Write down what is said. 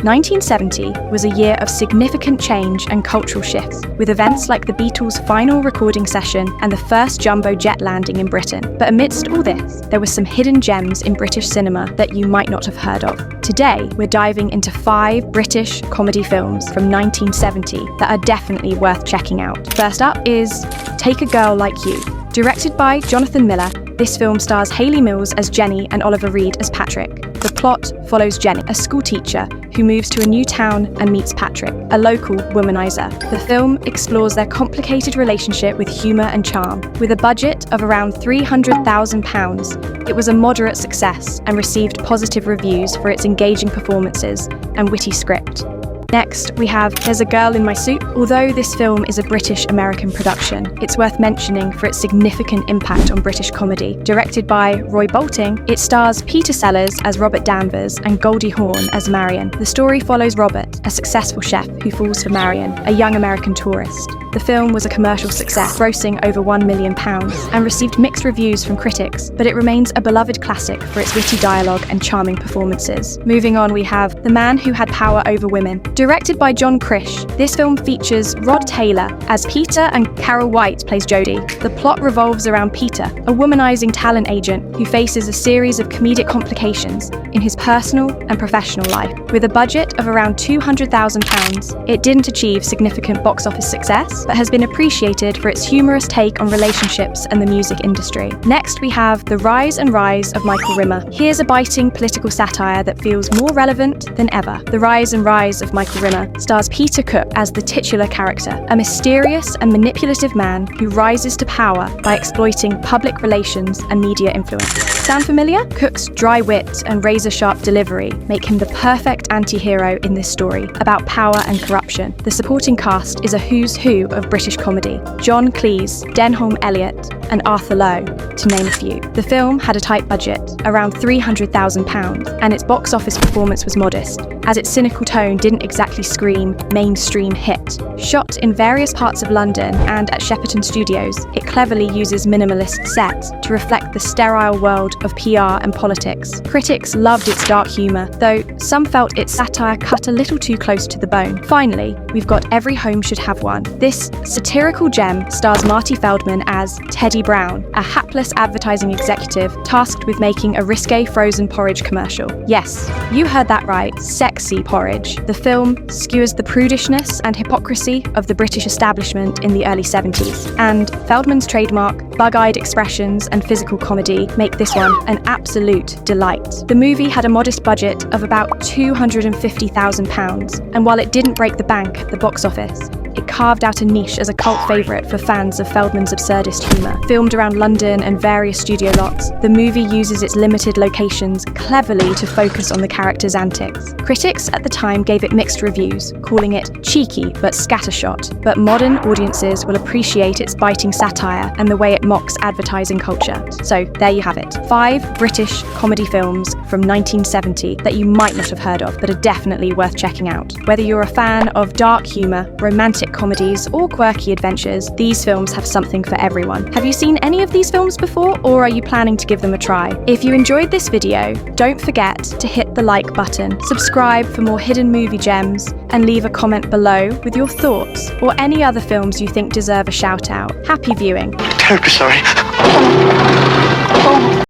1970 was a year of significant change and cultural shifts, with events like the Beatles' final recording session and the first jumbo jet landing in Britain. But amidst all this, there were some hidden gems in British cinema that you might not have heard of. Today, we're diving into 5 British comedy films from 1970 that are definitely worth checking out. First up is Take a Girl Like You. Directed by Jonathan Miller, this film stars Hayley Mills as Jenny and Oliver Reed as Patrick. The plot follows Jenny, a schoolteacher who moves to a new town and meets Patrick, a local womanizer. The film explores their complicated relationship with humour and charm. With a budget of around £300,000, it was a moderate success and received positive reviews for its engaging performances and witty script. Next, we have There's a Girl in My Soup. Although this film is a British-American production, it's worth mentioning for its significant impact on British comedy. Directed by Roy Bolting, it stars Peter Sellers as Robert Danvers and Goldie Hawn as Marion. The story follows Robert, a successful chef who falls for Marion, a young American tourist. The film was a commercial success, grossing over £1 million, and received mixed reviews from critics, but it remains a beloved classic for its witty dialogue and charming performances. Moving on, we have The Man Who Had Power Over Women. Directed by John Krish, this film features Rod Taylor as Peter and Carol White plays Jodie. The plot revolves around Peter, a womanizing talent agent who faces a series of comedic complications in his personal and professional life. With a budget of around £200,000, it didn't achieve significant box office success, but has been appreciated for its humorous take on relationships and the music industry. Next, we have The Rise and Rise of Michael Rimmer. Here's a biting political satire that feels more relevant than ever. The Rise and Rise of Michael Rimmer stars Peter Cook as the titular character, a mysterious and manipulative man who rises to power by exploiting public relations and media influence. Sound familiar? Cook's dry wit and razor-sharp delivery make him the perfect anti-hero in this story about power and corruption. The supporting cast is a who's who of British comedy: John Cleese, Denholm Elliott, and Arthur Lowe, to name a few. The film had a tight budget, around £300,000, and its box office performance was modest, as its cynical tone didn't exactly scream mainstream hit. Shot in various parts of London and at Shepperton Studios, it cleverly uses minimalist sets to reflect the sterile world of PR and politics. Critics loved its dark humour, though some felt its satire cut a little too close to the bone. Finally, we've got Every Home Should Have One. This satirical gem stars Marty Feldman as Teddy Brown, a hapless advertising executive tasked with making a risque frozen porridge commercial. Yes, you heard that right, sexy porridge. The film skewers the prudishness and hypocrisy of the British establishment in the early 70s, and Feldman's trademark, bug-eyed expressions and physical comedy make this one an absolute delight. The movie had a modest budget of about £250,000, and while it didn't break the bank at the box office, it carved out a niche as a cult favourite for fans of Feldman's absurdist humour. Filmed around London and various studio lots, the movie uses its limited locations cleverly to focus on the characters' antics. Critics at the time gave it mixed reviews, calling it cheeky but scattershot, but modern audiences will appreciate its biting satire and the way it mocks advertising culture. So there you have it, 5 British comedy films from 1970 that you might not have heard of, but are definitely worth checking out. Whether you're a fan of dark humour, romantic comedies, or quirky adventures, these films have something for everyone. Have you seen any of these films before, or are you planning to give them a try? If you enjoyed this video, don't forget to hit the like button, subscribe for more hidden movie gems, and leave a comment below with your thoughts or any other films you think deserve a shout out. Happy viewing. Terribly sorry.